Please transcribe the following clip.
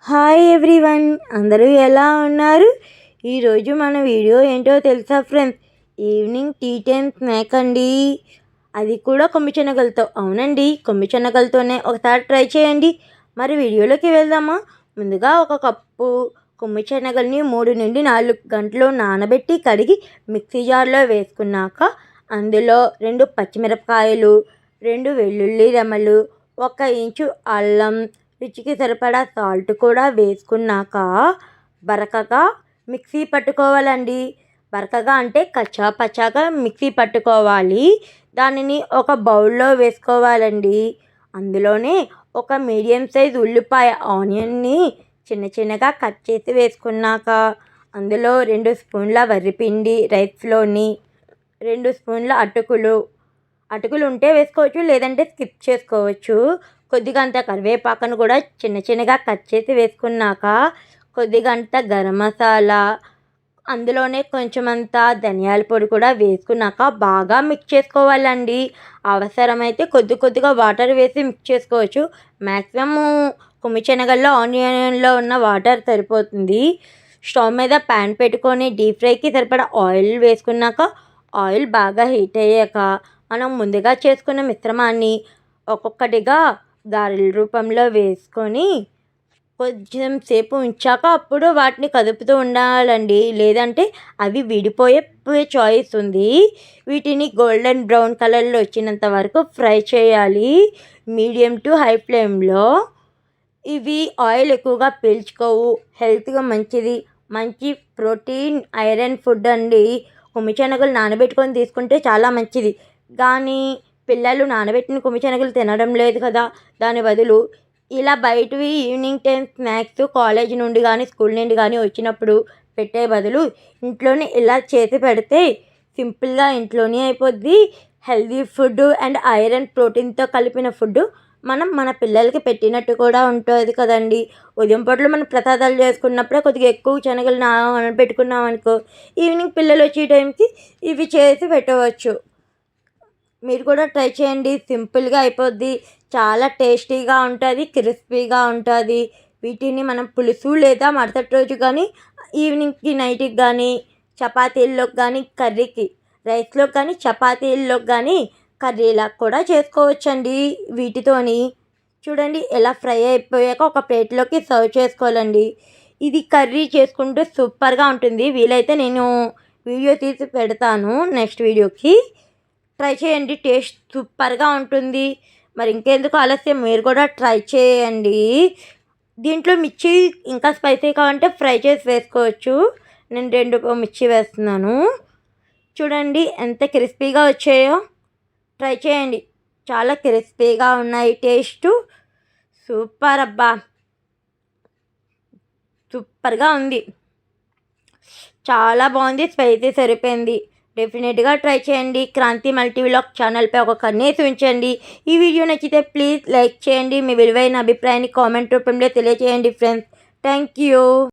Hi everyone, అందరూ ఎలా ఉన్నారు? ఈరోజు మన వీడియో ఏంటో తెలుసా friends? Evening tea time snack అండి. అది కూడా కొమ్మి శనగలతో. అవునండి, కొమ్మి శనగలతోనే ఒకసారి ట్రై చేయండి. మరి వీడియోలోకి వెళ్దామా? ముందుగా ఒక కప్పు కొమ్మి శనగల్ని 3 నుండి 4 గంటలు నానబెట్టి కడిగి మిక్సీ జార్లో వేసుకున్నాక అందులో 2 పచ్చిమిరపకాయలు, 2 వెల్లుల్లి రెమ్మలు, 1 ఇంచు అల్లం, రుచికి సరిపడా సాల్ట్ కూడా వేసుకున్నాక బరకగా మిక్సీ పట్టుకోవాలండి. బరకగా అంటే కచ్చా పచ్చాగా మిక్సీ పట్టుకోవాలి. దానిని ఒక బౌల్లో వేసుకోవాలండి. అందులోనే ఒక మీడియం సైజ్ ఉల్లిపాయ ఆనియన్ని చిన్న చిన్నగా కట్ చేసి వేసుకున్నాక అందులో 2 స్పూన్ల వరిపిండి రైస్లోని, 2 స్పూన్ల అటుకులు ఉంటే వేసుకోవచ్చు, లేదంటే స్కిప్ చేసుకోవచ్చు. కొద్దిగా అంత కరివేపాకును కూడా చిన్న చిన్నగా కట్ చేసి వేసుకున్నాక కొద్దిగా అంత గరం మసాలా, అందులోనే కొంచెం అంత ధనియాల పొడి కూడా వేసుకున్నాక బాగా మిక్స్ చేసుకోవాలండి. అవసరమైతే కొద్దిగా వాటర్ వేసి మిక్స్ చేసుకోవచ్చు. మ్యాక్సిమము కొమ్మి శనగల్లో ఆనియన్లో ఉన్న వాటర్ సరిపోతుంది. స్టవ్ మీద ప్యాన్ పెట్టుకొని డీప్ ఫ్రైకి సరిపడా ఆయిల్ వేసుకున్నాక ఆయిల్ బాగా హీట్ అయ్యాక మనం ముందుగా చేసుకున్న మిశ్రమాన్ని ఒక్కొక్కటిగా గారెల రూపంలో వేసుకొని కొంచెం సేపు ఉంచాక అప్పుడు వాటిని కదుపుతూ ఉండాలండి, లేదంటే అవి విడిపోయే చాయిస్ ఉంది. వీటిని గోల్డెన్ బ్రౌన్ కలర్లో వచ్చినంత వరకు ఫ్రై చేయాలి మీడియం టు హై ఫ్లేమ్లో. ఇవి ఆయిల్ ఎక్కువగా పీల్చుకోవు, హెల్త్గా మంచిది, మంచి ప్రోటీన్ ఐరన్ ఫుడ్ అండి. కొమ్మి శనగలు నానబెట్టుకొని తీసుకుంటే చాలా మంచిది. కానీ పిల్లలు నానబెట్టిన కొమ్మి శనగలు తినడం లేదు కదా. దాని బదులు ఇలా బయటవి ఈవినింగ్ టైం స్నాక్స్ కాలేజ్ నుండి కానీ స్కూల్ నుండి కానీ వచ్చినప్పుడు పెట్టే బదులు ఇంట్లోనే ఇలా చేసి పెడితే సింపుల్గా ఇంట్లోనే అయిపోద్ది. హెల్తీ ఫుడ్ అండ్ ఐరన్ ప్రోటీన్తో కలిపిన ఫుడ్ మనం మన పిల్లలకి పెట్టినట్టు కూడా ఉంటుంది కదండి. ఉదయం పూటలో మనం ప్రసాదాలు చేసుకున్నప్పుడే కొద్దిగా ఎక్కువ శనగలు నానబెట్టుకున్నాం అనుకో, ఈవినింగ్ పిల్లలు వచ్చే టైంకి ఇవి చేసి పెట్టవచ్చు. మీరు కూడా ట్రై చేయండి, సింపుల్గా అయిపోద్ది, చాలా టేస్టీగా ఉంటుంది, క్రిస్పీగా ఉంటుంది. వీటిని మనం పులుసు లేదా మరుసటి రోజు కానీ ఈవినింగ్కి నైట్కి కానీ చపాతీల్లోకి కానీ కర్రీకి రైస్లోకి కానీ చపాతీల్లోకి కానీ కర్రీలా కూడా చేసుకోవచ్చండి వీటితోని. చూడండి ఎలా ఫ్రై అయిపోయాక ఒక ప్లేట్లోకి సర్వ్ చేసుకోవాలండి. ఇది కర్రీ చేసుకుంటే సూపర్గా ఉంటుంది. వీలైతే నేను వీడియో తీసి పెడతాను నెక్స్ట్ వీడియోకి. ట్రై చేయండి, టేస్ట్ సూపర్గా ఉంటుంది. మరి ఇంకెందుకు ఆలస్యం, మీరు కూడా ట్రై చేయండి. దీంట్లో మిర్చి ఇంకా స్పైసీ కావాలంటే ఫ్రై చేసి వేసుకోవచ్చు. నేను 2 మిర్చి వేస్తున్నాను. చూడండి ఎంత క్రిస్పీగా వచ్చాయో. ట్రై చేయండి, చాలా క్రిస్పీగా ఉన్నాయి. టేస్ట్ సూపర్ అబ్బా, సూపర్గా ఉంది, చాలా బాగుంది, స్పైసీ సరిపోయింది. డెఫినెట్గా ట్రై చేయండి. క్రాంతి మల్టీ వ్లాగ్ ఛానల్పై ఒక కన్నేసి ఉంచండి. ఈ వీడియో నచ్చితే ప్లీజ్ లైక్ చేయండి. మీ విలువైన అభిప్రాయాన్ని కామెంట్ రూపంలో తెలియజేయండి ఫ్రెండ్స్. Thank you.